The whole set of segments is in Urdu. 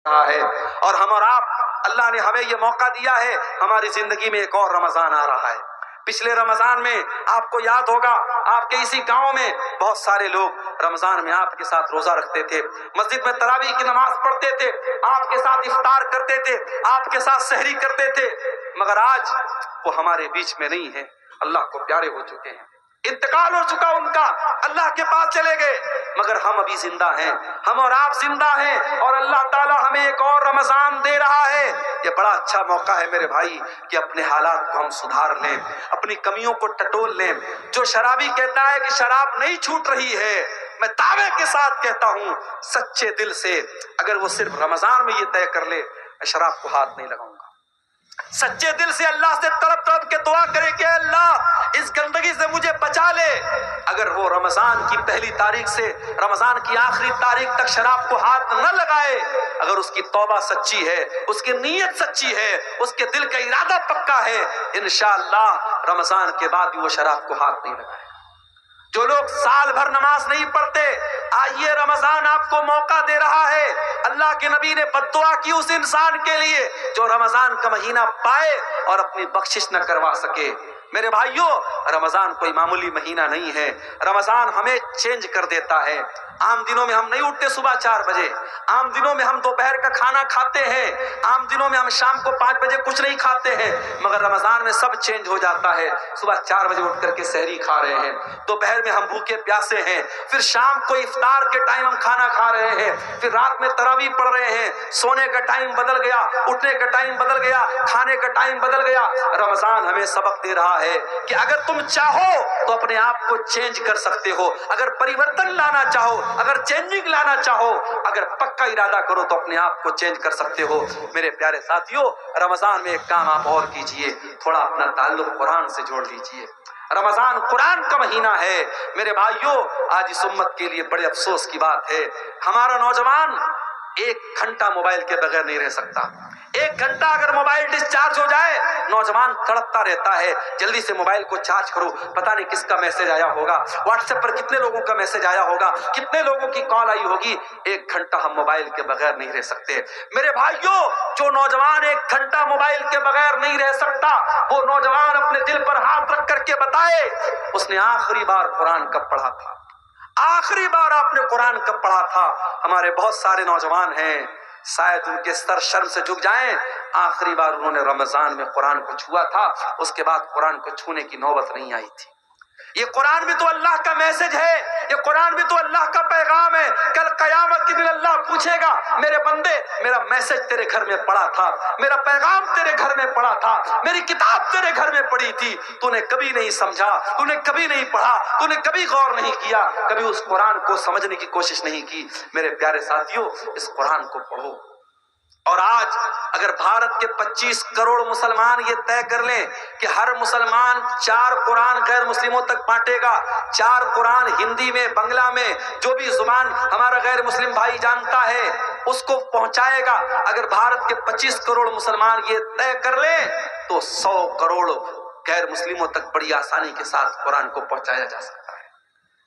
رہا ہے، اور ہم اور آپ، اللہ نے ہمیں یہ موقع دیا ہے، ہماری زندگی میں ایک اور رمضان آ رہا ہے۔ پچھلے رمضان میں آپ کو یاد ہوگا، آپ کے اسی گاؤں میں بہت سارے لوگ رمضان میں آپ کے ساتھ روزہ رکھتے تھے، مسجد میں تراویح کی نماز پڑھتے تھے، آپ کے ساتھ افطار کرتے تھے، آپ کے ساتھ سحری کرتے تھے، مگر آج وہ ہمارے بیچ میں نہیں ہے، اللہ کو پیارے ہو چکے ہیں، انتقال ہو چکا ان کا، اللہ کے پاس چلے گئے، مگر ہم ابھی زندہ ہیں، ہم اور آپ زندہ ہیں، اور اللہ تعالیٰ ہمیں ایک اور رمضان دے رہا ہے۔ یہ بڑا اچھا موقع ہے میرے بھائی کہ اپنے حالات کو ہم سدھار لیں، اپنی کمیوں کو ٹٹول لیں۔ جو شرابی کہتا ہے کہ شراب نہیں چھوٹ رہی ہے، میں دعوے کے ساتھ کہتا ہوں سچے دل سے، اگر وہ صرف رمضان میں یہ طے کر لے میں شراب کو ہاتھ نہیں لگاؤں گا، سچے دل سے اللہ سے تڑپ تڑپ کے دعا کرے کہ اللہ اس گندگی سے مجھے بچا لے، اگر وہ رمضان کی پہلی تاریخ سے رمضان کی آخری تاریخ تک شراب کو ہاتھ نہ لگائے، اگر اس کی توبہ سچی ہے، اس کی نیت سچی ہے، اس کے دل کا ارادہ پکا ہے، انشاءاللہ رمضان کے بعد بھی وہ شراب کو ہاتھ نہیں لگائے۔ جو لوگ سال بھر نماز نہیں پڑھتے، آئیے رمضان آپ کو موقع دے رہا ہے۔ اللہ کے نبی نے بد دعا کی اس انسان کے لیے جو رمضان کا مہینہ پائے اور اپنی بخشش نہ کروا سکے۔ میرے بھائیوں، رمضان کوئی معمولی مہینہ نہیں ہے، رمضان ہمیں چینج کر دیتا ہے۔ عام دنوں میں ہم نہیں اٹھتے صبح 4 بجے، عام دنوں میں ہم دوپہر کا کھانا کھاتے ہیں، عام دنوں میں ہم شام کو 5 بجے کچھ نہیں کھاتے ہیں، مگر رمضان میں سب چینج ہو جاتا ہے۔ صبح 4 بجے اٹھ کر کے سحری کھا رہے ہیں، دوپہر میں ہم بھوکے پیاسے ہیں، پھر شام کو افطار کے ٹائم ہم کھانا کھا رہے ہیں، پھر رات میں تراویح پڑھ رہے ہیں، سونے کا ٹائم بدل گیا، اٹھنے کا ٹائم بدل گیا، کھانے کا ٹائم بدل گیا۔ رمضان ہمیں سبق دے رہا ہے کہ اگر تم چاہو تو اپنے آپ کو چینج کر سکتے ہو، اگر پریورتن لانا چاہو، اگر چینجنگ لانا چاہو، اگر پکا ارادہ کرو تو اپنے آپ کو چینج کر سکتے ہو۔ میرے پیارے ساتھیوں، رمضان میں ایک کام آپ اور کیجئے، تھوڑا اپنا تعلق قرآن سے جوڑ لیجئے۔ رمضان قرآن کا مہینہ ہے۔ میرے بھائیوں، آج اس امت کے لیے بڑے افسوس کی بات ہے، ہمارا نوجوان 1 گھنٹہ موبائل کے بغیر نہیں رہ سکتا۔ 1 گھنٹہ اگر موبائل ڈسچارج ہو جائے، نوجوان تڑپتا رہتا ہے، جلدی سے موبائل کو چارج کرو، پتہ نہیں کس کا میسج آیا ہوگا، واٹس ایپ پر کتنے لوگوں کا میسج آیا ہوگا، کتنے لوگوں کی کال آئی ہوگی۔ 1 گھنٹہ ہم موبائل کے بغیر نہیں رہ سکتے۔ میرے بھائیوں، جو نوجوان 1 گھنٹہ موبائل کے بغیر نہیں رہ سکتا، وہ نوجوان اپنے دل پر ہاتھ رکھ کر کے بتائے اس نے آخری بار قرآن کب پڑھا تھا، آخری بار آپ نے قرآن کب پڑھا تھا۔ ہمارے بہت سارے نوجوان ہیں، شاید ان کے سر شرم سے جھک جائیں، آخری بار انہوں نے رمضان میں قرآن کو چھوا تھا، اس کے بعد قرآن کو چھونے کی نوبت نہیں آئی تھی۔ یہ قرآن بھی تو اللہ کا میسج ہے، یہ قرآن بھی تو اللہ کا پیغام ہے۔ کل قیامت کے دن اللہ پوچھے گا، میرے بندے میرا میسج تیرے گھر میں پڑا تھا، میرا پیغام تیرے گھر میں پڑا تھا، میری کتاب تیرے گھر میں پڑی تھی، تو نے کبھی نہیں سمجھا، تو نے کبھی نہیں پڑھا، تو نے کبھی غور نہیں کیا، کبھی اس قرآن کو سمجھنے کی کوشش نہیں کی۔ میرے پیارے ساتھیوں، اس قرآن کو پڑھو۔ اور آج اگر بھارت کے 25 کروڑ مسلمان یہ طے کر لیں کہ ہر مسلمان 4 قرآن غیر مسلموں تک بانٹے گا، 4 قرآن ہندی میں، بنگلہ میں، جو بھی زبان ہمارا غیر مسلم بھائی جانتا ہے اس کو پہنچائے گا، اگر بھارت کے 25 کروڑ مسلمان یہ طے کر لیں تو 100 کروڑ غیر مسلموں تک بڑی آسانی کے ساتھ قرآن کو پہنچایا جا سکتا ہے۔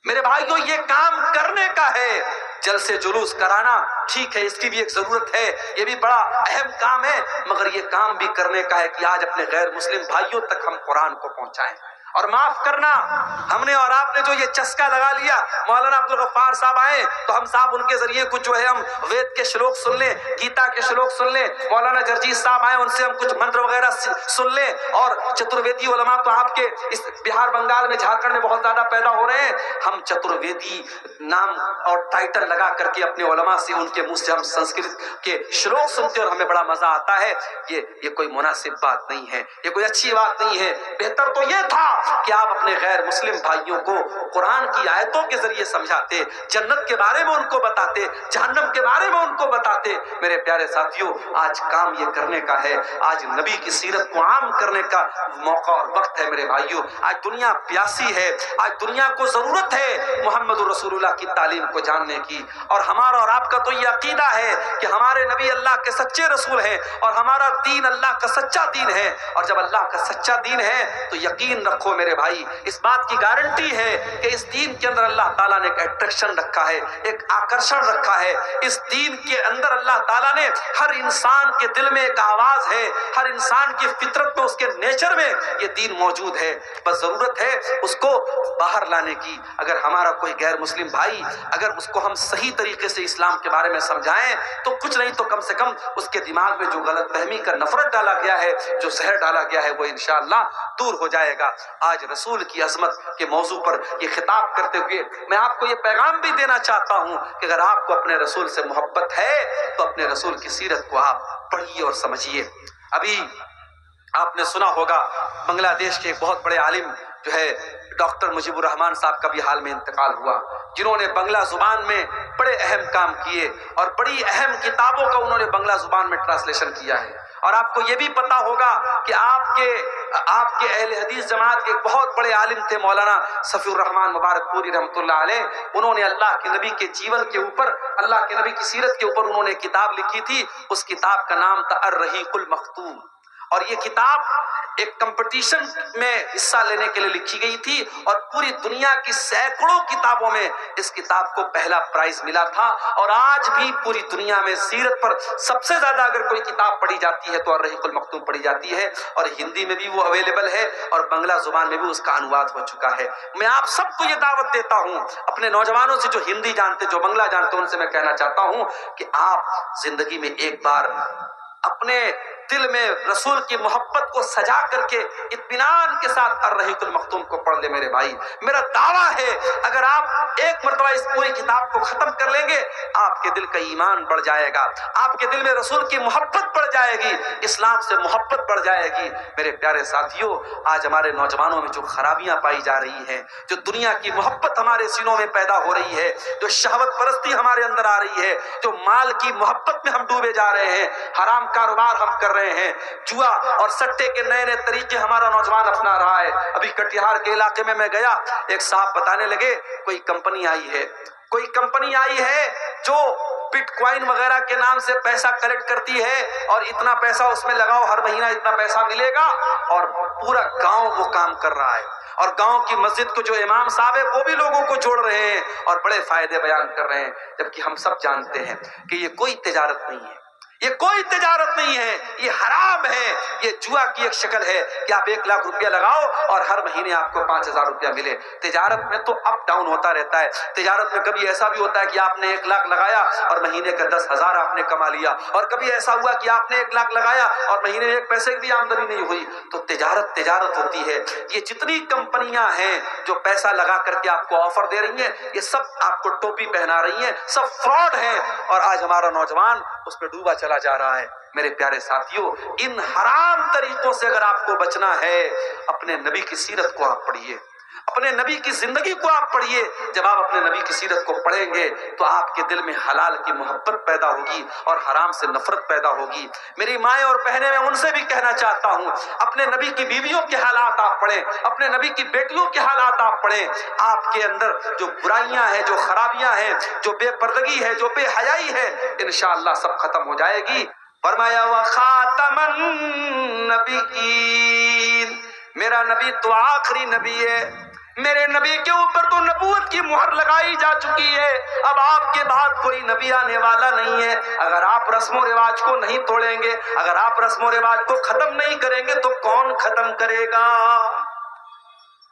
میرے بھائیوں، یہ کام کرنے کا ہے، جلسے جلوس کرانا ٹھیک ہے، اس کی بھی ایک ضرورت ہے، یہ بھی بڑا اہم کام ہے، مگر یہ کام بھی کرنے کا ہے کہ آج اپنے غیر مسلم بھائیوں تک ہم قرآن کو پہنچائیں۔ اور معاف کرنا، ہم نے اور آپ نے جو یہ چسکا لگا لیا، مولانا عبدالغفار صاحب آئے تو ہم صاحب ان کے ذریعے کچھ جو ہے ہم وید کے شلوک سن لیں، گیتا کے شلوک سن لیں، مولانا جرجیت صاحب آئے ان سے ہم کچھ منتر وغیرہ سن لیں، اور چترویدی علماء تو آپ کے اس بہار بنگال میں جھارکھنڈ میں بہت زیادہ پیدا ہو رہے ہیں، ہم چترویدی نام اور ٹائٹل لگا کر کے اپنے علماء سے ان کے منہ سے ہم سنسکرت کے شلوک سنتے اور ہمیں بڑا مزہ آتا ہے۔ یہ کوئی مناسب بات نہیں ہے، یہ کوئی اچھی بات نہیں ہے۔ بہتر تو یہ تھا کہ آپ اپنے غیر مسلم بھائیوں کو قرآن کی آیتوں کے ذریعے سمجھاتے، جنت کے بارے میں ان کو بتاتے، جہنم کے بارے میں ان کو بتاتے۔ میرے پیارے ساتھیوں، آج کام یہ کرنے کا ہے، آج نبی کی سیرت کو عام کرنے کا موقع اور وقت ہے۔ میرے بھائیوں، آج دنیا پیاسی ہے، آج دنیا کو ضرورت ہے محمد رسول اللہ کی تعلیم کو جاننے کی، اور ہمارا اور آپ کا تو یہ عقیدہ ہے کہ ہمارے نبی اللہ کے سچے رسول ہیں اور ہمارا دین اللہ کا سچا دین ہے، اور جب اللہ کا سچا دین ہے تو یقین رکھو ساتھیوں میرے بھائی، اس بات کی گارنٹی ہے کہ اس دین کے اندر اللہ تعالیٰ نے ایک اٹریکشن رکھا ہے، ایک آکرشن رکھا ہے۔ اس دین کے اندر اللہ تعالیٰ نے ہر انسان کے دل میں ایک آواز ہے، ہر انسان کی فطرت میں، اس کے نیچر میں یہ دین موجود ہے، بس ضرورت ہے اس کو باہر لانے کی۔ اگر ہمارا کوئی غیر مسلم بھائی، اگر اس کو ہم صحیح طریقے سے اسلام کے بارے میں سمجھائیں تو کچھ نہیں تو کم سے کم اس کے دماغ میں جو غلط فہمی کا نفرت ڈالا گیا ہے، جو زہر ڈالا گیا ہے، وہ انشاءاللہ دور ہو جائے گا۔ آج رسول کی عظمت کے موضوع پر یہ خطاب کرتے ہوئے میں آپ کو یہ پیغام بھی دینا چاہتا ہوں کہ اگر آپ کو اپنے رسول سے محبت ہے تو اپنے رسول کی سیرت کو آپ پڑھیے اور سمجھیے۔ ابھی آپ نے سنا ہوگا بنگلہ دیش کے ایک بہت بڑے عالم جو ہے ڈاکٹر مجیب الرحمان صاحب کا بھی حال میں انتقال ہوا، جنہوں نے بنگلہ زبان میں بڑے اہم کام کیے اور بڑی اہم کتابوں کا انہوں نے بنگلہ زبان میں ٹرانسلیشن کیا ہے۔ اور آپ کو یہ بھی پتا ہوگا کہ آپ کے اہل حدیث جماعت کے ایک بہت بڑے عالم تھے مولانا صفی الرحمان مبارک پوری رحمۃ اللہ علیہ، انہوں نے اللہ کے نبی کے جیون کے اوپر، اللہ کے نبی کی سیرت کے اوپر انہوں نے کتاب لکھی تھی۔ اس کتاب کا نام تھا الرحیق المختوم، اور یہ کتاب ایک کمپٹیشن میں حصہ لینے کے لیے لکھی گئی تھی اور پوری دنیا کی سینکڑوں کتابوں میں اس کتاب کو پہلا پرائز ملا تھا۔ اور آج بھی پوری دنیا میں سیرت پر سب سے زیادہ اگر کوئی کتاب پڑھی جاتی ہے تو الرحیق المختوم پڑھی جاتی ہے، اور ہندی میں بھی وہ اویلیبل ہے اور بنگلہ زبان میں بھی اس کا انواد ہو چکا ہے۔ میں آپ سب کو یہ دعوت دیتا ہوں، اپنے نوجوانوں سے جو ہندی جانتے، جو بنگلہ جانتے، ان سے میں کہنا چاہتا ہوں کہ آپ زندگی میں ایک بار اپنے دل میں رسول کی محبت کو سجا کر کے اطمینان کے ساتھ الرحیق المختوم کو پڑھ لے میرے بھائی۔ میرا دعویٰ ہے اگر آپ ایک مرتبہ اس پوری کتاب کو ختم کر لیں گے، آپ کے دل کا ایمان بڑھ جائے گا، آپ کے دل میں رسول کی محبت بڑھ جائے گی، اسلام سے محبت بڑھ جائے گی۔ میرے پیارے ساتھیوں، آج ہمارے نوجوانوں میں جو خرابیاں پائی جا رہی ہیں، جو دنیا کی محبت ہمارے سینوں میں پیدا ہو رہی ہے، جو شہوت پرستی ہمارے اندر آ رہی ہے، جو مال کی محبت میں ہم ڈوبے جا رہے ہیں، حرام کاروبار ہم کر رہے ہیں، جوا اور سٹے کے نئے نئے طریقے ہمارا نوجوان اپنا رہا ہے۔ ابھی کٹیہار کے علاقے میں گیا، ایک صاحب بتانے لگے کوئی کمپنی آئی ہے جو بٹ کوائن وغیرہ کے نام سے پیسہ کلیکٹ کرتی ہے اور اتنا پیسہ اس میں لگاؤ، ہر مہینہ اتنا پیسہ ملے گا، اور پورا گاؤں وہ کام کر رہا ہے، اور گاؤں کی مسجد کو جو امام صاحب ہے وہ بھی لوگوں کو جوڑ رہے ہیں اور بڑے فائدے بیان کر رہے ہیں، جبکہ ہم سب جانتے ہیں کہ یہ کوئی تجارت نہیں ہے، یہ کوئی تجارت نہیں ہے، یہ حرام ہے، یہ جوا کی ایک شکل ہے کہ آپ 1 لاکھ روپیہ لگاؤ اور ہر مہینے آپ کو 5,000 روپیہ ملے۔ تجارت میں تو اپ ڈاؤن ہوتا رہتا ہے، تجارت میں کبھی ایسا بھی ہوتا ہے کہ آپ نے 1 لاکھ لگایا اور مہینے کا 10,000 آپ نے کما لیا، اور کبھی ایسا ہوا کہ آپ نے 1 لاکھ لگایا اور مہینے میں 1 پیسے کی بھی آمدنی نہیں ہوئی۔ تو تجارت ہوتی ہے۔ یہ جتنی کمپنیاں ہیں جو پیسہ لگا کر کے آپ کو آفر دے رہی ہیں، یہ سب آپ کو ٹوپی پہنا رہی ہیں، سب فراڈ ہیں، اور آج ہمارا نوجوان اس پہ ڈوبا چلا جا رہا ہے۔ میرے پیارے ساتھیوں، ان حرام طریقوں سے اگر آپ کو بچنا ہے، اپنے نبی کی سیرت کو آپ پڑھیے، اپنے نبی کی زندگی کو آپ پڑھیے۔ جب آپ اپنے نبی کی سیرت کو پڑھیں گے تو آپ کے دل میں حلال کی محبت پیدا ہوگی اور حرام سے نفرت پیدا ہوگی۔ میری مائیں اور بہنیں، میں ان سے بھی کہنا چاہتا ہوں، اپنے نبی کی بیویوں کے حالات آپ پڑھیں، اپنے نبی کی بیٹیوں کے حالات آپ پڑھیں۔ آپ کے اندر جو برائیاں ہیں، جو خرابیاں ہیں، جو بے پردگی ہے، جو بے حیائی ہے، انشاءاللہ سب ختم ہو جائے گی۔ فرمایا وَخَاتَمَ النَّبِيِّينَ، میرا نبی تو آخری نبی ہے، میرے نبی کے اوپر تو نبوت کی مہر لگائی جا چکی ہے، اب آپ کے بعد کوئی نبی آنے والا نہیں ہے۔ اگر آپ رسم و رواج کو نہیں توڑیں گے، اگر آپ رسم و رواج کو ختم نہیں کریں گے تو کون ختم کرے گا؟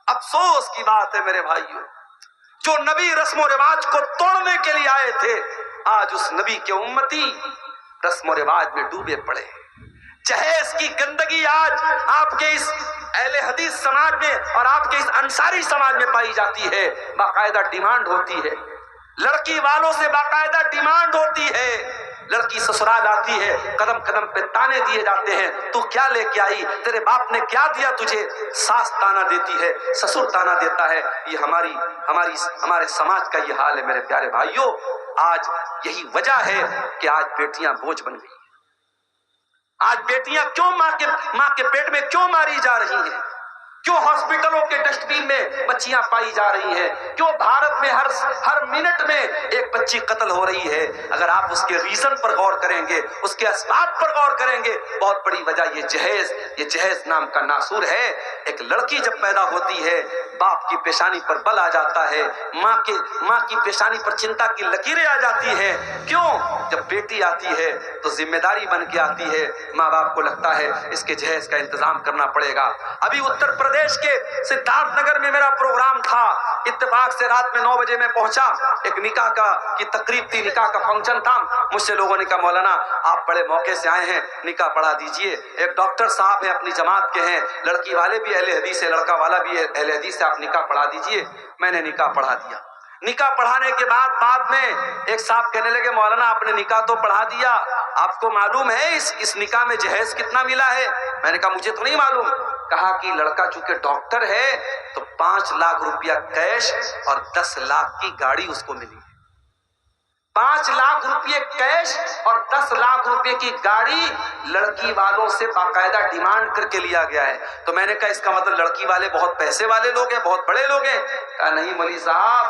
افسوس کی بات ہے میرے بھائیوں، جو نبی رسم و رواج کو توڑنے کے لیے آئے تھے، آج اس نبی کے امتی رسم و رواج میں ڈوبے پڑے۔ جہیز کی گندگی آج آپ کے اس اہل حدیث سماج میں اور آپ کے اس انصاری سماج میں پائی جاتی ہے۔ باقاعدہ ڈیمانڈ ہوتی ہے، لڑکی والوں سے باقاعدہ ڈیمانڈ ہوتی ہے، لڑکی سسرال آتی ہے، قدم قدم پہ تانے دیے جاتے ہیں، تو کیا لے کے آئی، تیرے باپ نے کیا دیا تجھے؟ ساس تانا دیتی ہے، سسر تانا دیتا ہے۔ یہ ہمارے سماج کا یہ حال ہے میرے پیارے بھائیوں۔ آج یہی وجہ ہے کہ آج بیٹیاں بوجھ بن گئی، آج بیٹیاں کیوں ماں کے پیٹ میں کیوں ماری جا رہی ہیں؟ کیوں ہاسپٹلوں کے ڈسٹ بین میں بچیاں پائی جا رہی ہیں؟ کیوں بھارت میں ہر منٹ میں ایک بچی قتل ہو رہی ہے؟ اگر آپ اس کے ریزن پر غور کریں گے، اس کے اسباب پر غور کریں گے، بہت بڑی وجہ یہ جہیز نام کا ناسور ہے۔ ایک لڑکی جب پیدا ہوتی ہے، باپ کی پیشانی پر بل آ جاتا ہے، ماں کی پیشانی پر چنتا کی لکیریں آ جاتی ہیں۔ کیوں؟ جب بیٹی آتی ہے تو ذمہ داری بن کے آتی ہے، ماں باپ کو لگتا ہے اس کے جہیز کا انتظام کرنا پڑے گا۔ ابھی اتر پردیش کے سدھارتھ نگر میں میرا پروگرام تھا، اتفاق سے رات میں 9 بجے میں پہنچا، ایک نکاح کی تقریب تھی، نکاح کا فنکشن تھا۔ مجھ سے لوگوں نے کہا مولانا آپ بڑے موقع سے آئے ہیں، نکاح پڑھا دیجئے۔ ایک ڈاکٹر صاحب ہیں، اپنی جماعت کے ہیں، لڑکی والے بھی اہل حدیث ہے، لڑکا والا بھی اہل حدیث ہے، آپ نکاح پڑھا دیجئے۔ میں نے نکاح پڑھا دیا۔ نکاح پڑھانے کے بعد میں ایک صاحب کہنے لگے مولانا آپ نے نکاح تو پڑھا دیا، آپ کو معلوم ہے اس نکاح میں جہیز کتنا ملا ہے؟ میں نے کہا مجھے تو نہیں معلوم۔ کہا کہ لڑکا چونکہ ڈاکٹر ہے تو 5 لاکھ روپیہ کیش اور 10 لاکھ کی گاڑی اس کو ملی ہے۔ 5 لاکھ روپے کیش اور 10 لاکھ روپے کی گاڑی لڑکی والوں سے باقاعدہ ڈیمانڈ کر کے لیا گیا ہے۔ تو میں نے کہا اس کا مطلب لڑکی والے بہت پیسے والے لوگ ہیں، بہت بڑے لوگ ہیں؟ کہا نہیں مولوی صاحب،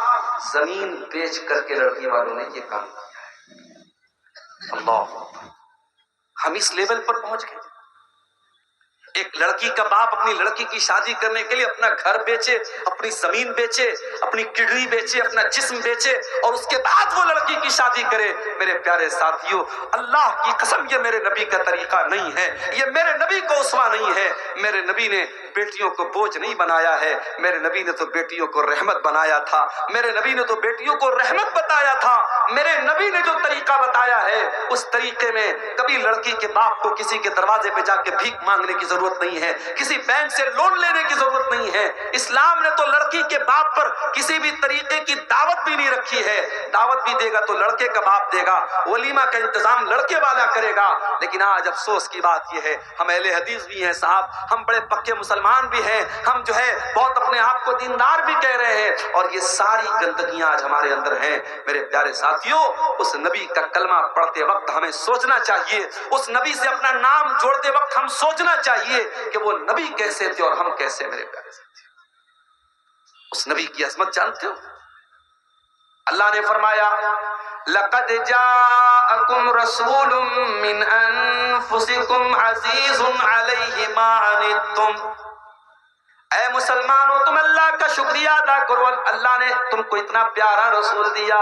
زمین بیچ کر کے لڑکی والوں نے یہ کام کیا ہے۔ اللہ، ہم اس لیول پر پہنچ گئے۔ ایک لڑکی کا باپ اپنی لڑکی کی شادی کرنے کے لیے اپنا گھر بیچے، اپنی زمین بیچے، اپنی کڈنی بیچے، اپنا جسم بیچے، اور اس کے بعد وہ لڑکی کی شادی کرے۔ میرے پیارے ساتھیوں، اللہ کی قسم یہ میرے نبی کا طریقہ نہیں ہے، یہ میرے نبی کو اسوہ نہیں ہے۔ میرے نبی نے بیٹیوں کو بوجھ نہیں بنایا ہے، میرے نبی نے تو بیٹیوں کو رحمت بنایا تھا، میرے نبی نے تو بیٹیوں کو رحمت بتایا تھا۔ میرے نبی نے جو طریقہ بتایا ہے اس طریقے میں کبھی لڑکی کے باپ کو کسی کے دروازے پہ جا کے بھیک مانگنے کی ضرورت نہیں ہے، کسی بینک سے لون لینے کی ضرورت نہیں ہے۔ اسلام نے تو لڑکی کے باپ پر کسی بھی طریقے کی دعوت بھی نہیں رکھی ہے۔ دعوت بھی دے گا تو لڑکے کا باپ دے گا، ولیمہ کا انتظام لڑکے والا کرے گا۔ لیکن آج افسوس کی بات یہ ہے، ہم اہل حدیث بھی ہیں صاحب، ہم بڑے پکے مسلمان بھی ہیں، ہم جو ہے بہت اپنے آپ کو دیندار بھی کہہ رہے ہیں، اور یہ ساری گندگیاں آج ہمارے اندر ہیں۔ میرے پیارے ساتھیوں، اس نبی کا کلمہ پڑھتے وقت ہمیں سوچنا چاہیے، اس نبی سے اپنا نام جوڑتے وقت ہم سوچنا چاہیے کہ وہ نبی کیسے تھے اور ہم کیسے۔ میرے پیارے ساتھیوں، اس نبی کی عظمت جانتے ہو؟ اللہ نے فرمایا لقد جاءکم رسول من انفسکم عزیز علیہ ما عنتم۔ اے مسلمانوں تم اللہ کا شکریہ ادا کرو، اللہ نے تم کو اتنا پیارا رسول دیا،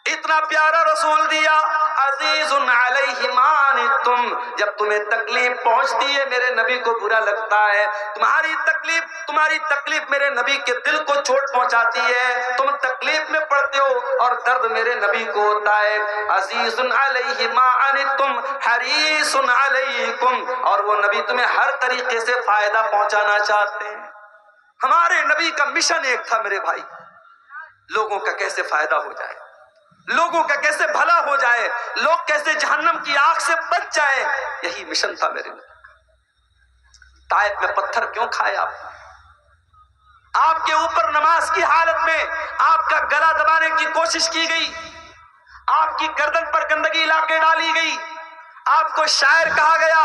اتنا پیارا رسول دیا، عزیز علیہ ما عنتم۔ جب تمہیں تکلیف پہنچتی ہے میرے نبی کو برا لگتا ہے، تمہاری تکلیف میرے نبی کے دل کو چوٹ پہنچاتی ہے، تم تکلیف میں پڑتے ہو اور درد میرے نبی کو ہوتا ہے۔ عزیز علیہ ما عنتم حریص علیکم، اور وہ نبی تمہیں ہر طریقے سے فائدہ پہنچانا چاہتے ہیں۔ ہمارے نبی کا مشن ایک تھا میرے بھائی، لوگوں کا کیسے فائدہ ہو جائے، لوگوں کا کیسے بھلا ہو جائے، لوگ کیسے جہنم کی آگ سے بچ جائے، یہی مشن تھا میرے نبی۔ طائف میں پتھر کیوں کھائے آپ کے اوپر نماز کی حالت میں آپ کا گلا دبانے کی کوشش کی گئی، آپ کی گردن پر گندگی لا کے ڈالی گئی، آپ کو شاعر کہا گیا،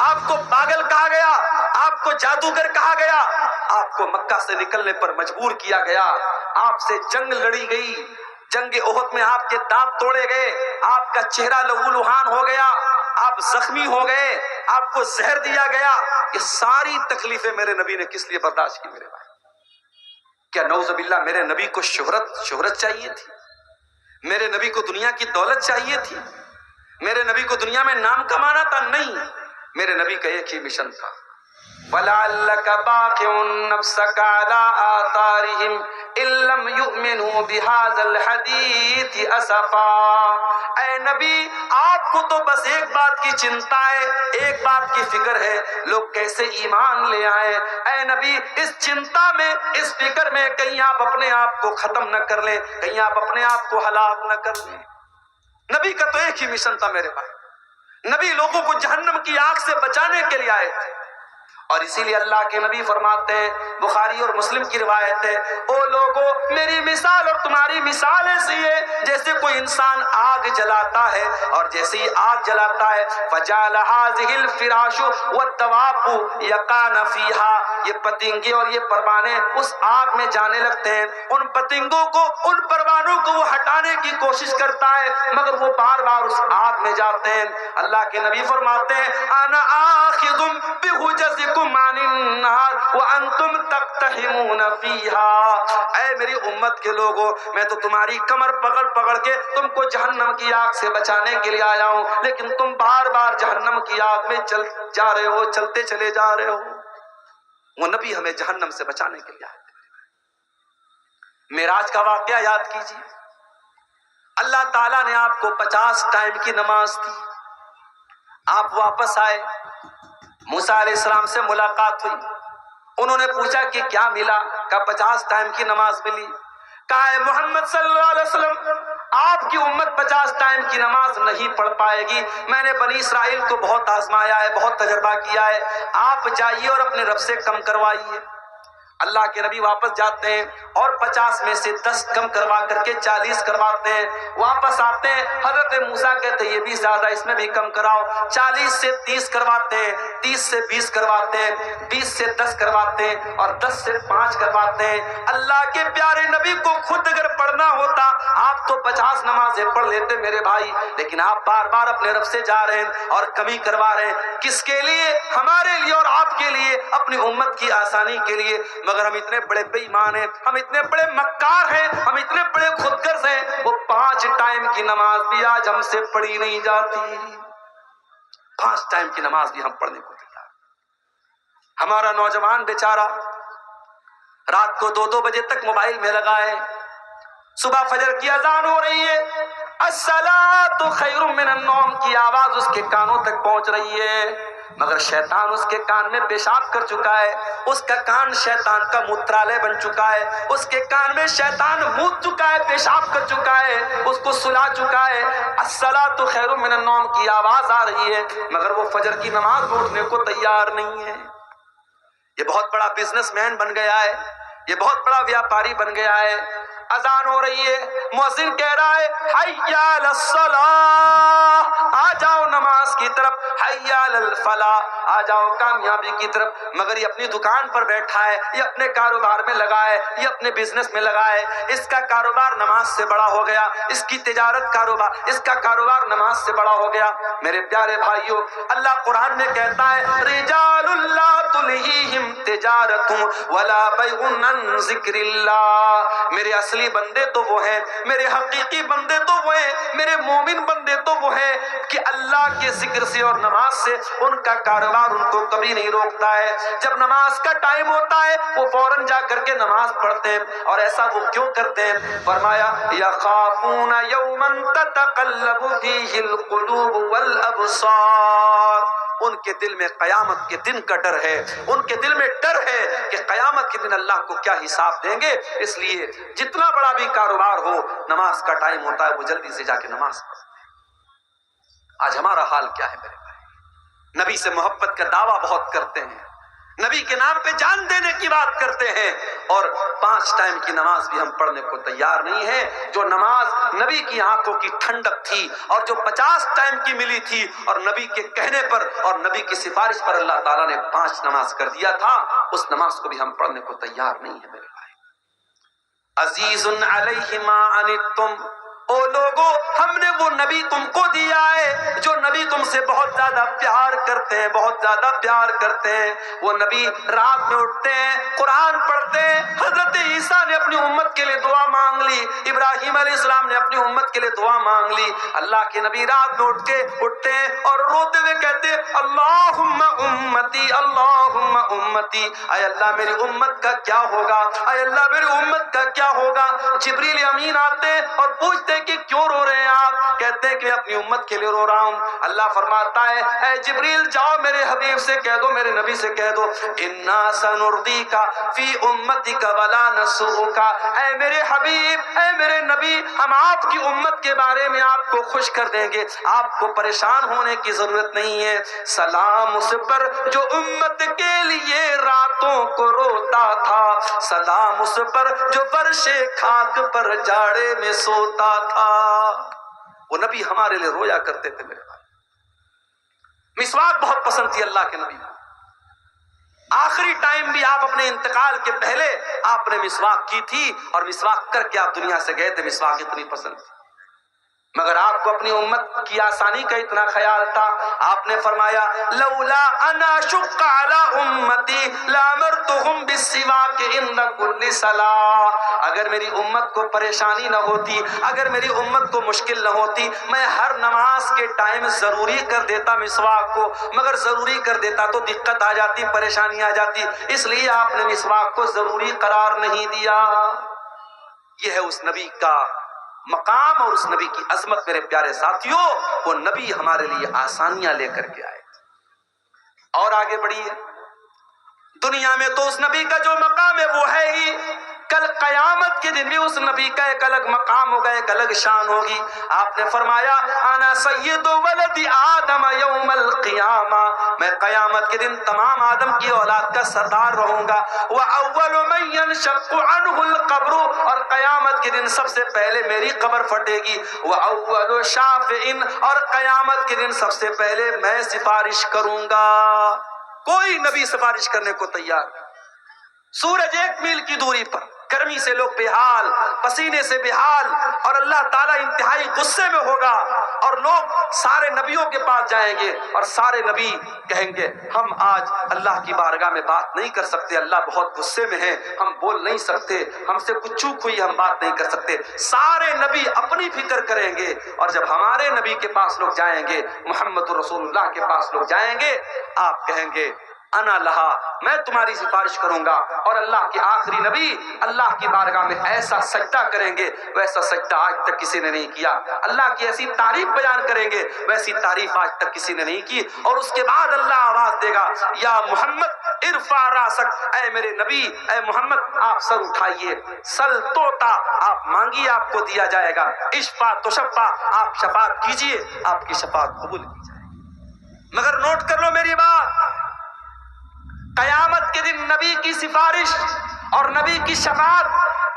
آپ کو پاگل کہا گیا، آپ کو جادوگر کہا گیا، آپ کو مکہ سے نکلنے پر مجبور کیا گیا، آپ سے جنگ لڑی گئی، جنگ احد میں آپ کے دانت توڑے گئے، آپ کا چہرہ لہو لہان ہو گیا، آپ زخمی ہو گئے، آپ کو زہر دیا گیا۔ یہ ساری تکلیفیں میرے نبی نے کس لیے برداشت کی میرے بھائی؟ کیا نعوذ باللہ میرے نبی کو شہرت چاہیے تھی؟ میرے نبی کو دنیا کی دولت چاہیے تھی؟ میرے نبی کو دنیا میں نام کمانا تھا؟ نہیں، میرے نبی کا ایک ہی مشن تھا، وَلَعَلَّكَ بَاخِعٌ نَفْسَكَ عَلَىٰ آثَارِهِمْ إِن لَّمْ يُؤْمِنُوا بِهَٰذَا الْحَدِيثِ أَسَفًا۔ اے نبی، آپ کو تو بس ایک بات کی چنتا ہے، ایک بات کی فکر ہے، لوگ کیسے ایمان لے آئیں۔ اے نبی، اس چنتا میں، اس فکر میں کہیں آپ اپنے آپ کو ختم نہ کر لیں، کہیں آپ اپنے آپ کو ہلاک نہ کر لیں۔ نبی کا تو ایک ہی مشن تھا میرے بھائی، نبی لوگوں کو جہنم کی آگ سے بچانے کے لیے آئے تھے، اور اسی لیے اللہ کے نبی فرماتے ہیں، بخاری اور مسلم کی روایت ہے، او لوگو میری مثال اور تمہاری مثال ایسی ہے جیسے کوئی انسان آگ جلاتا ہے، اور جیسے ہی آگ جلاتا ہے فجعل هذه الفراش والدواب يقعن فيها، یہ پتنگے اور یہ پروانے اس آگ میں جانے لگتے ہیں، ان پتنگوں کو ان پروانوں کو وہ ہٹانے کی کوشش کرتا ہے مگر وہ بار بار اس آگ میں جاتے ہیں۔ اللہ کے نبی فرماتے ہیں انا آخذ بحجزکم عن النار وانتم تقتحمون فیها، اے میری امت کے لوگوں میں تو تمہاری کمر پکڑ پکڑ کے تم کو جہنم کی آگ سے بچانے کے لیے آیا ہوں، لیکن تم بار بار جہنم کی آگ میں چل جا رہے ہو، چلتے چلے جا رہے ہو۔ وہ نبی ہمیں جہنم سے بچانے کے لیے آئے۔ معراج کا واقعہ یاد کیجیے، اللہ تعالیٰ نے آپ کو 50 ٹائم کی نماز دی، آپ واپس آئے، موسیٰ علیہ السلام سے ملاقات ہوئی، انہوں نے پوچھا کہ کیا ملا؟ کہا 50 ٹائم کی نماز ملی۔ کہا اے محمد صلی اللہ علیہ وسلم آپ کی امت 50 ٹائم کی نماز نہیں پڑھ پائے گی، میں نے بنی اسرائیل کو بہت آزمایا ہے، بہت تجربہ کیا ہے، آپ جائیے اور اپنے رب سے کم کروائیے۔ اللہ کے نبی واپس جاتے ہیں اور 50 میں سے 10 کم کروا کر کے 40 کرواتے ہیں، واپس آتے ہیں، حضرت موسیٰ کہتے ہیں یہ بھی زیادہ، اس میں بھی کم کراؤ، 40 سے 30 کرواتے ہیں، 30 سے 20 کرواتے ہیں، 20 سے 10 کرواتے ہیں اور 10 سے 5 کرواتے ہیں۔ اللہ کے پیارے نبی کو خود اگر پڑھنا ہوتا آپ تو 50 نمازیں پڑھ لیتے میرے بھائی، لیکن آپ بار بار اپنے رب سے جا رہے ہیں اور کمی کروا رہے ہیں، کس کے لیے؟ ہمارے لیے اور آپ کے لیے، اپنی امت کی آسانی کے لیے۔ مگر ہم اتنے بڑے بے ایمان ہیں، ہم اتنے بڑے مکار ہیں، ہم اتنے بڑے خود غرض ہیں، وہ 5 ٹائم کی نماز بھی آج ہم سے پڑھی نہیں جاتی، 5 ٹائم کی نماز بھی ہم پڑھنے کو تیار۔ ہمارا نوجوان بیچارہ رات کو 2 بجے تک موبائل میں لگا ہے، صبح فجر کی اذان ہو رہی ہے، الصلاۃ خیر من النوم کی آواز اس کے کانوں تک پہنچ رہی ہے، مگر شیطان اس کے کان میں پیشاب کر چکا ہے، اس کا کان شیطان کا موترالے بن چکا ہے، اس کے کان میں شیطان موت چکا ہے، پیشاب کر چکا ہے، اس کو سلا چکا ہے، الصلاۃ خیر من النوم کی آواز آ رہی ہے، مگر وہ فجر کی نماز اٹھنے کو تیار نہیں ہے۔ یہ بہت بڑا بزنس مین بن گیا ہے، یہ بہت بڑا ویاپاری بن گیا ہے، اذان ہو رہی ہے، مؤذن کہہ رہا ہے حی علی الصلاۃ، آ جاؤ نماز کی طرف، حی علی الفلاح، آ جاؤ کامیابی کی طرف، مگر یہ اپنی دکان پر بیٹھا ہے، یہ اپنے کاروبار میں لگا ہے، یہ اپنے بزنس میں لگا ہے، اس کا کاروبار نماز سے بڑا ہو گیا، اس کی تجارت کاروبار، اس کا کاروبار نماز سے بڑا ہو گیا۔ میرے پیارے بھائیوں، اللہ قرآن میں کہتا ہے رجال لا تلہیہم تجارت ولا بیع عن ذکر اللہ، میرے اصلی بندے تو وہ ہیں، میرے حقیقی بندے تو وہ ہیں، میرے مومن بندے تو وہ ہیں کہ اللہ کے ذکر سے اور نماز سے ان کا کاروبار ان کو کبھی نہیں روکتا ہے، جب نماز کا ٹائم ہوتا ہے وہ فوراً جا کر کے نماز پڑھتے ہیں، اور ایسا وہ کیوں کرتے ہیں؟ فرمایا یخافون یوما تتقلب فیہ القلوب والابصار، ان کے دل میں قیامت کے دن کا ڈر ہے، ان کے دل میں ڈر ہے کہ قیامت کے دن اللہ کو کیا حساب دیں گے، اس لیے جتنا بڑا بھی کاروبار ہو نماز کا ٹائم ہوتا ہے وہ جلدی سے جا کے نماز پڑھتے ہیں۔ آج ہمارا حال کیا ہے میرے بھائی؟ نبی سے محبت کا دعویٰ بہت کرتے ہیں، نبی کے نام پہ جان دینے کی بات کرتے ہیں، اور 5 ٹائم کی نماز بھی ہم پڑھنے کو تیار نہیں ہیں۔ جو نماز نبی کی آنکھوں کی ٹھنڈک تھی اور جو 50 ٹائم کی ملی تھی اور نبی کے کہنے پر اور نبی کی سفارش پر اللہ تعالیٰ نے 5 نماز کر دیا تھا، اس نماز کو بھی ہم پڑھنے کو تیار نہیں ہیں میرے بھائی۔ عزیز علیہ ما عنتم، او لوگو ہم نے وہ نبی تم کو دیا ہے جو نبی تم سے بہت زیادہ پیار کرتے ہیں، بہت زیادہ پیار کرتے ہیں۔ وہ نبی رات میں اٹھتے ہیں، قرآن پڑھتے ہیں، حضرت عیسیٰ نے اپنی امت کے لیے دعا مانگ لی، ابراہیم علیہ السلام نے اپنی امت کے لیے دعا مانگ لی۔ اللہ کے نبی رات میں اٹھتے ہیں اور روتے ہوئے کہتے ہیں اللہم امتی اللہم امتی، اے اللہ میری امت کا کیا ہوگا، اے اللہ میری امت کا کیا ہوگا۔ جبریل امین آتے ہیں اور پوچھتے پوچھتے کہ کیوں رو رہے ہیں آپ؟ کہتے ہیں کہ میں اپنی امت کے لیے رو رہا ہوں۔ اللہ فرماتا ہے اے جبریل جاؤ میرے حبیب سے کہہ دو، میرے نبی سے کہہ دو انا سنردیک فی امتک ولا نسوک، اے میرے حبیب اے میرے نبی، ہم آپ کی امت کے بارے میں آپ کو خوش کر دیں گے، آپ کو پریشان ہونے کی ضرورت نہیں ہے۔ سلام اس پر جو امت کے لیے راتوں کو روتا تھا، سلام اس پر جو فرش خاک پر جاڑے میں سوتا تھا۔ وہ نبی ہمارے لیے رویا کرتے تھے میرے بھائی۔ مسواک بہت پسند تھی اللہ کے نبی کو۔ آخری ٹائم بھی آپ اپنے انتقال کے پہلے آپ نے مسواک کی تھی، اور مسواک کر کے آپ دنیا سے گئے تھے، مسواک اتنی پسند تھی۔ مگر آپ کو اپنی امت کی آسانی کا اتنا خیال تھا، آپ نے فرمایا لولا انا شق علی امتی لامرتهم بالسواک عند كل صلاۃ، اگر میری امت کو پریشانی نہ ہوتی، اگر میری امت کو مشکل نہ ہوتی، میں ہر نماز کے ٹائم ضروری کر دیتا مسواک کو، مگر ضروری کر دیتا تو دقت آ جاتی، پریشانی آ جاتی، اس لیے آپ نے مسواک کو ضروری قرار نہیں دیا۔ یہ ہے اس نبی کا مقام اور اس نبی کی عظمت میرے پیارے ساتھیوں۔ وہ نبی ہمارے لیے آسانیاں لے کر کے آئے۔ اور آگے بڑھیے، دنیا میں تو اس نبی کا جو مقام ہے وہ ہے ہی، کل قیامت کے دن بھی اس نبی کا ایک الگ مقام ہوگا، ایک الگ شان ہوگی۔ آپ نے فرمایا انا سید ولد آدم یوم القیامہ، میں قیامت کے دن تمام آدم کی اولاد کا سردار رہوں گا۔ وَأَوَّلُ مَن يَنشَقُّ عَنْهُ الْقَبْرُ، اور قیامت کے دن سب سے پہلے میری قبر پھٹے گی۔ وَأَوَّلُ شَافِعٍ، اور قیامت کے دن سب سے پہلے میں سفارش کروں گا۔ کوئی نبی سفارش کرنے کو تیار نہیں۔ سورج 1 میل کی دوری پر، گرمی سے لوگ بے حال، پسینے سے بے حال، اور اللہ تعالیٰ انتہائی غصے میں ہوگا، اور لوگ سارے نبیوں کے پاس جائیں گے اور سارے نبی کہیں گے ہم آج اللہ کی بارگاہ میں بات نہیں کر سکتے، اللہ بہت غصے میں ہے، ہم بول نہیں سکتے، ہم سے کچھ چوک ہوئی، ہم بات نہیں کر سکتے۔ سارے نبی اپنی فکر کریں گے، اور جب ہمارے نبی کے پاس لوگ جائیں گے، محمد رسول اللہ کے پاس لوگ جائیں گے، آپ کہیں گے انا لہا، میں تمہاری سفارش کروں گا۔ اور اللہ کے آخری نبی اللہ کی بارگاہ میں ایسا سجدہ کریں گے، ویسا سجدہ آج تک کسی نے نہیں کیا۔ اللہ کی ایسی تعریف بیان کریں گے، ویسی تعریف آج تک کسی نے نہیں کی۔ اور اس کے بعد اللہ آواز دے گا یا محمد ارفع راسک، اے میرے نبی، اے محمد آپ سر اٹھائیے، سل توتا، آپ مانگیے آپ کو دیا جائے گا، اشفا تو شفا، آپ شفاعت کیجئے آپ کی شفاعت قبول کی جائے گی۔ مگر نوٹ کر لو میری بات، قیامت کے دن نبی کی سفارش اور نبی کی شفاعت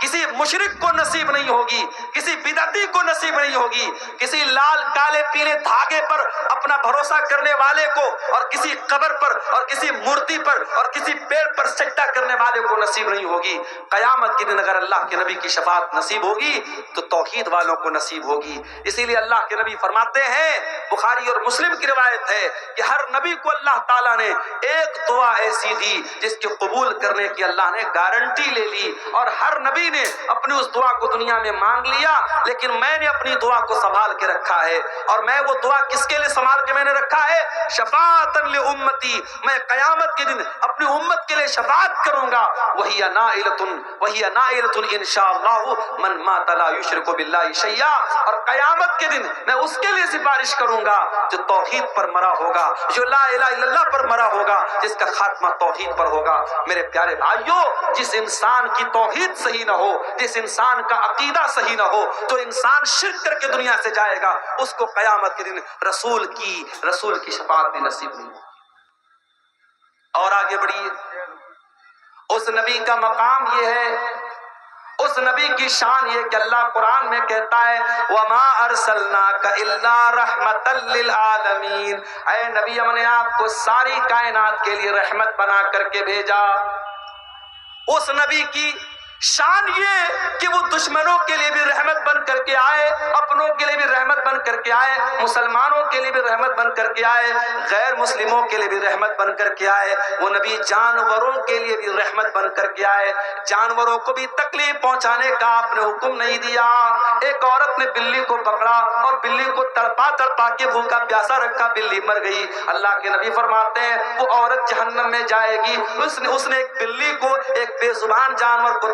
کسی مشرک کو نصیب نہیں ہوگی، کسی بدعتی کو نصیب نہیں ہوگی، کسی لال کالے پیلے دھاگے پر اپنا بھروسہ کرنے والے کو، اور کسی قبر پر اور کسی مورتی پر اور کسی پیڑ پر سجدہ کرنے والے کو نصیب نہیں ہوگی۔ قیامت کے دن اگر اللہ کے نبی کی شفاعت نصیب ہوگی تو توحید والوں کو نصیب ہوگی۔ اسی لیے اللہ کے نبی فرماتے ہیں، بخاری اور مسلم کی روایت ہے کہ ہر نبی کو اللہ تعالیٰ نے ایک دعا ایسی دی جس کے قبول کرنے کی اللہ نے گارنٹی لے لی، اور ہر نبی نے اپنی اس دعا کو دنیا میں مانگ لیا، لیکن میں نے اپنی دعا کو سنبھال کے رکھا ہے۔ اور میں وہ دعا کس کے لیے سنبھال کے میں نے رکھا ہے؟ شفاعتن لامتی، میں قیامت کے دن اپنی امت کے لیے شفاعت کروں گا۔ وہی نائلۃ انشاءاللہ من مات لا یشرک باللہ شیئا، اور قیامت کے دن میں اس کے لیے سفارش کروں گا جو توحید پر مرا ہوگا، جو لا الہ الا اللہ پر مرا ہوگا، جس کا خاتمہ توحید پر ہوگا۔ میرے پیارے بھائیوں، جس انسان کی توحید صحیح نہ ہو، جس انسان کا عقیدہ صحیح نہ ہو، تو انسان شرک کر کے دنیا سے جائے گا، اس کو قیامت کے دن رسول کی شفاعت بھی نصیب نہیں ہوگی۔ اور آگے بڑھیے، اس نبی کا مقام یہ ہے، اس نبی کی شان یہ کہ اللہ قرآن میں کہتا ہے وَمَا أَرْسَلْنَاكَ إِلَّا رَحْمَةً لِّلْعَالَمِينَ، اے نبی ہم نے آپ کو ساری کائنات کے لیے رحمت بنا کر کے بھیجا۔ اس نبی کی شان یہ کہ وہ دشمنوں کے لیے بھی رحمت بن کر کے آئے، اپنوں کے لیے بھی رحمت بن کر کے آئے، مسلمانوں کے لیے بھی رحمت بن کر کے آئے، غیر مسلموں کے لیے بھی رحمت بن کر کے آئے۔ وہ نبی جانوروں کے لیے بھی رحمت بن کر کے آئے، جانوروں کو بھی تکلیف پہنچانے کا آپ نے حکم نہیں دیا۔ ایک عورت نے بلی کو پکڑا اور بلی کو تڑپا تڑپا کے بھوکا پیاسا رکھا، بلی مر گئی۔ اللہ کے نبی فرماتے ہیں وہ عورت جہنم میں جائے گی، اس نے ایک بلی کو، ایک بے زبان جانور کو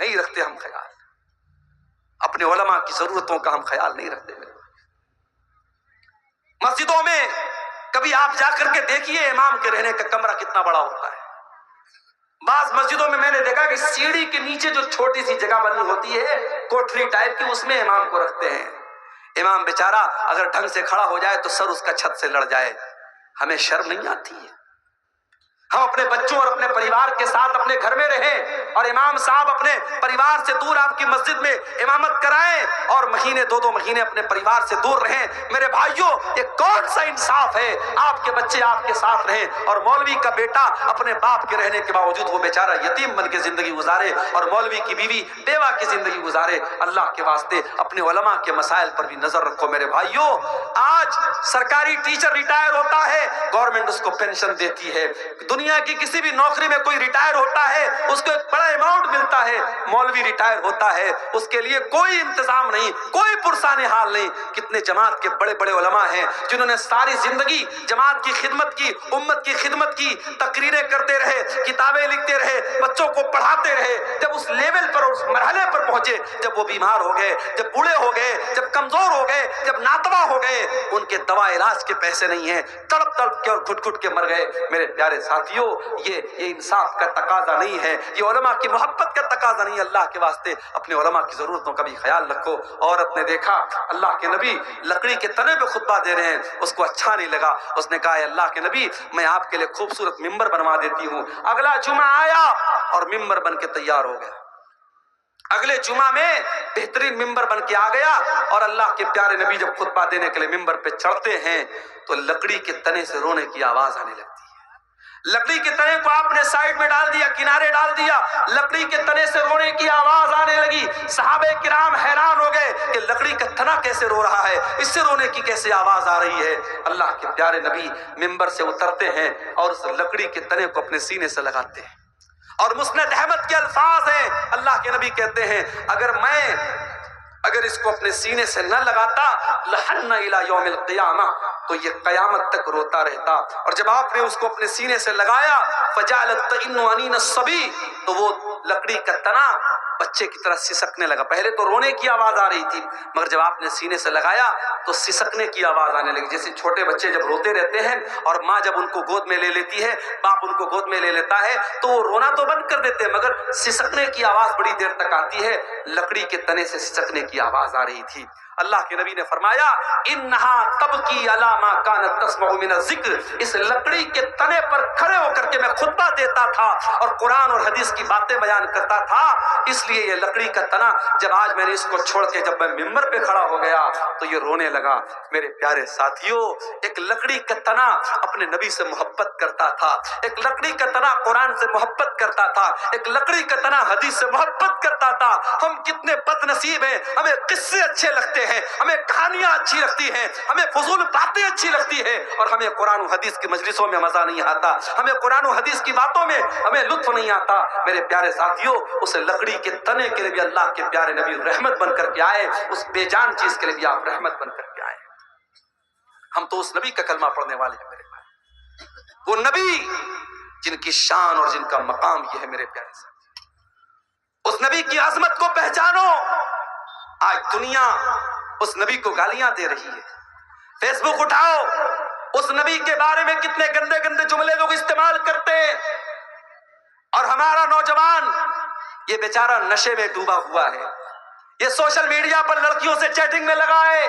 نہیں رکھتے ہم خیال، اپنے علماء کی ضرورتوں کا ہم خیال نہیں رکھتے۔ مسجدوں میں کبھی آپ جا کر کے دیکھیے امام کے رہنے کا کمرہ کتنا بڑا ہوتا ہے۔ بعض مسجدوں میں نے دیکھا کہ سیڑھی کے نیچے جو چھوٹی سی جگہ بنی ہوتی ہے کوٹھری ٹائپ کی، اس میں امام کو رکھتے ہیں۔ امام بیچارہ اگر ڈھنگ سے کھڑا ہو جائے تو سر اس کا چھت سے لڑ جائے، ہمیں شرم نہیں آتی ہے؟ ہم اپنے بچوں اور اپنے پریوار کے ساتھ اپنے گھر میں رہیں اور امام صاحب اپنے پریوار سے دور آپ کی مسجد میں امامت کرائیں اور مہینے دو مہینے اپنے پریوار سے دور رہیں۔ میرے بھائیوں، یہ کون سا انصاف ہے؟ آپ کے بچے آپ کے ساتھ رہیں اور مولوی کا بیٹا اپنے باپ کے رہنے کے باوجود وہ بیچارہ یتیم بن کے زندگی گزارے اور مولوی کی بیوی بیوہ کی زندگی گزارے۔ اللہ کے واسطے اپنے علماء کے مسائل پر بھی نظر رکھو میرے بھائیوں۔ آج سرکاری ٹیچر ریٹائر ہوتا ہے، گورنمنٹ اس کو پینشن دیتی ہے۔ دنیا کی کسی بھی نوکری میں کوئی ریٹائر ہوتا ہے، اس کو ایک بڑا اماؤنٹ ملتا ہے۔ مولوی ریٹائر ہوتا ہے، اس کے لیے کوئی انتظام نہیں، کوئی پرسان حال نہیں۔ کتنے جماعت کے بڑے بڑے علماء ہیں جنہوں نے ساری زندگی جماعت کی خدمت کی، امت کی خدمت کی، تقریریں کرتے رہے، کتابیں لکھتے رہے، بچوں کو پڑھاتے رہے۔ جب اس لیول پر اور اس مرحلے پر پہنچے، جب وہ بیمار ہو گئے، جب بوڑھے ہو گئے، جب کمزور ہو گئے، جب ناتواں ہو گئے، ان کے دوا علاج کے پیسے نہیں ہیں، تڑپ تڑپ کے اور گھٹ گھٹ کے مر گئے۔ میرے پیارے ساتھیوں، یہ انصاف کا تقاضا نہیں ہے، یہ علماء کی محبت کا تقاضا نہیں ہے۔ اللہ کے واسطے اپنے علماء کی ضرورتوں کا بھی خیال رکھو۔ عورت نے دیکھا اللہ کے نبی لکڑی کے تنے پہ خطبہ دے رہے ہیں، اس کو اچھا نہیں لگا، اس نے کہا اے اللہ کے نبی، میں آپ کے لیے خوبصورت ممبر بنوا دیتی ہوں۔ اگلا جمعہ آیا اور ممبر بن کے تیار ہو گیا۔ اگلے جمعہ میں بہترین ممبر بن کے آ گیا اور اللہ کے پیارے نبی جب خطبہ دینے کے لیے ممبر پہ چڑھتے ہیں تو لکڑی کے تنے سے رونے کی آواز آنے لگتی ہے۔ لکڑی کے تنے کو آپ نے سائیڈ میں ڈال دیا، کنارے ڈال دیا، لکڑی کے تنے سے رونے کی آواز آنے لگی۔ صحابہ کرام حیران ہو گئے کہ لکڑی کا تنا کیسے رو رہا ہے، اس سے رونے کی کیسے آواز آ رہی ہے۔ اللہ کے پیارے نبی ممبر سے اترتے ہیں اور اس لکڑی کے تنے کو اپنے سینے سے لگاتے ہیں اور مسند احمد کے الفاظ ہیں، اللہ کے نبی کہتے ہیں اگر اس کو اپنے سینے سے نہ لگاتا لحن الی یوم القیامہ، تو یہ قیامت تک روتا رہتا۔ اور جب آپ نے اس کو اپنے سینے سے لگایا فجعلت تئن انین الصبی، تو وہ لکڑی کا تنا بچے کی طرح سسکنے لگا۔ پہلے تو رونے کی آواز آ رہی تھی، مگر جب آپ نے سینے سے لگایا تو سسکنے کی آواز آنے لگی۔ جیسے چھوٹے بچے جب روتے رہتے ہیں اور ماں جب ان کو گود میں لے لیتی ہے، باپ ان کو گود میں لے لیتا ہے، تو وہ رونا تو بند کر دیتے ہیں مگر سسکنے کی آواز بڑی دیر تک آتی ہے۔ لکڑی کے تنے سے سسکنے کی آواز آ رہی تھی۔ اللہ کے نبی نے فرمایا انہا تبکی علی ما کانت تسمع من الذکر، اس لکڑی کے تنے پر کھڑے ہو کر کے میں خطبہ دیتا تھا اور قرآن اور حدیث کی باتیں بیان کرتا تھا، اس لیے یہ لکڑی کا تنا جب آج میں نے اس کو چھوڑ کے جب میں ممبر پہ کھڑا ہو گیا تو یہ رونے لگا۔ میرے پیارے ساتھیوں، ایک لکڑی کا تنا اپنے نبی سے محبت کرتا تھا، ایک لکڑی کا تنا قرآن سے محبت کرتا تھا، ایک لکڑی کا تنا حدیث سے محبت کرتا تھا۔ ہم کتنے بد نصیب ہیں، ہمیں قصے اچھے لگتے ہیں، ہمیں کہانیاں اچھی لگتی ہیں، ہمیں فضول باتیں اچھی لگتی ہیں اور ہمیں قرآن و حدیث کی مجلسوں میں مزہ نہیں آتا، ہمیں قرآن و حدیث کی باتوں میں ہمیں لطف نہیں آتا۔ میرے پیارے ساتھیوں، اس لکڑی کے تنے کے لیے بھی اللہ کے پیارے نبی رحمت بن کر کے آئے، اس بے جان چیز کے لیے بھی آپ رحمت بن کر کے آئے۔ ہم تو اس نبی کا کلمہ پڑھنے والے ہیں میرے بھائی، وہ نبی جن کی شان اور جن کا مقام یہ ہے میرے پیارے ساتھیوں۔ اس نبی کی عظمت کو پہچانو۔ آج دنیا اس نبی کو گالیاں دے رہی ہے، فیس بک اٹھاؤ، اس نبی کے بارے میں کتنے گندے گندے جملے لوگ استعمال کرتے ہیں، اور ہمارا نوجوان یہ بیچارہ نشے میں ڈوبا ہوا ہے، یہ سوشل میڈیا پر لڑکیوں سے چیٹنگ میں لگا ہے،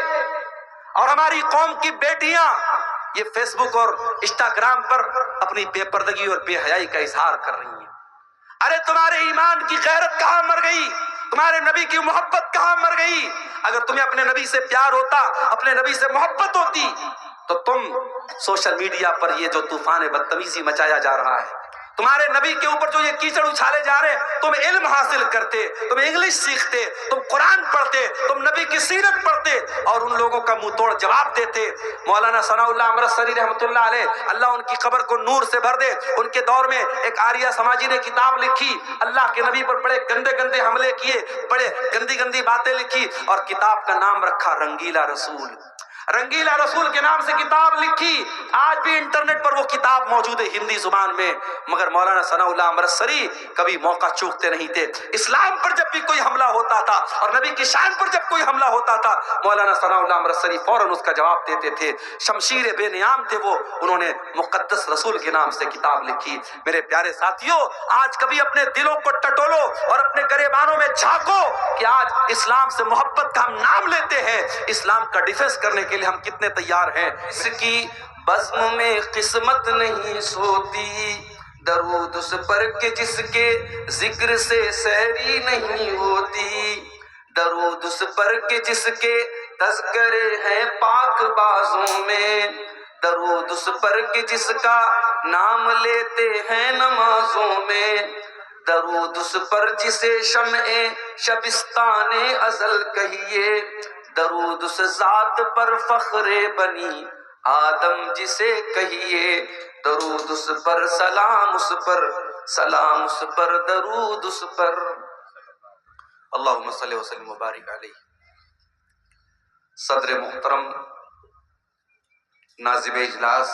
اور ہماری قوم کی بیٹیاں یہ فیس بک اور انسٹاگرام پر اپنی بے پردگی اور بے حیائی کا اظہار کر رہی ہیں۔ ارے تمہارے ایمان کی غیرت کہاں مر گئی؟ تمہارے نبی کی محبت کہاں مر گئی؟ اگر تمہیں اپنے نبی سے پیار ہوتا، اپنے نبی سے محبت ہوتی، تو تم سوشل میڈیا پر یہ جو طوفان بدتمیزی مچایا جا رہا ہے، تمہارے نبی کے اوپر جو یہ کیچڑ اچھالے جا رہے ہیں، تم علم حاصل کرتے، تم انگلش سیکھتے، تم قرآن پڑھتے، تم نبی کی سیرت پڑھتے اور ان لوگوں کا منہ توڑ جواب دیتے۔ مولانا ثناء اللہ امرتسری رحمۃ اللہ علیہ، اللہ ان کی قبر کو نور سے بھر دے، ان کے دور میں ایک آریہ سماجی نے کتاب لکھی، اللہ کے نبی پر بڑے گندے گندے حملے کیے، بڑے گندی گندی باتیں لکھی اور کتاب کا نام رکھا رنگیلا رسول۔ رنگیلا رسول کے نام سے کتاب لکھی، آج بھی انٹرنیٹ پر وہ کتاب موجود ہے ہندی زبان میں، مگر مولانا ثناء اللہ امرتسری کبھی موقع چوکتے نہیں تھے۔ اسلام پر جب بھی کوئی حملہ ہوتا تھا اور نبی کی شان پر جب کوئی حملہ ہوتا تھا، مولانا ثناء اللہ امرتسری فوراً اس کا جواب دیتے تھے۔ شمشیر بے نیام تھے وہ، انہوں نے مقدس رسول کے نام سے کتاب لکھی۔ میرے پیارے ساتھیوں، آج کبھی اپنے دلوں کو ٹٹولو اور اپنے گریبانوں میں جھانکو کہ آج اسلام سے محبت کا ہم نام لیتے ہیں، اسلام کا ڈیفنس کرنے کے لیے ہم کتنے تیار ہیں۔ اس کی بزم میں قسمت نہیں سوتی، درود اس پر کہ جس کے ذکر سے سحری نہیں ہوتی، درود اس پر کہ جس کے تذکرے ہیں پاک بازوں میں، درود اس پر کہ جس کا نام لیتے ہیں نمازوں میں، درود اس پر جسے شمع شبستان ازل کہیے، درود اس ذات پر فخر بنی آدم جسے کہیے، درود اس پر سلام اس پر، سلام اس پر، درود اس پر۔ اللہم صلی وسلم وبارک علیہ۔ صدر محترم، ناظم اجلاس،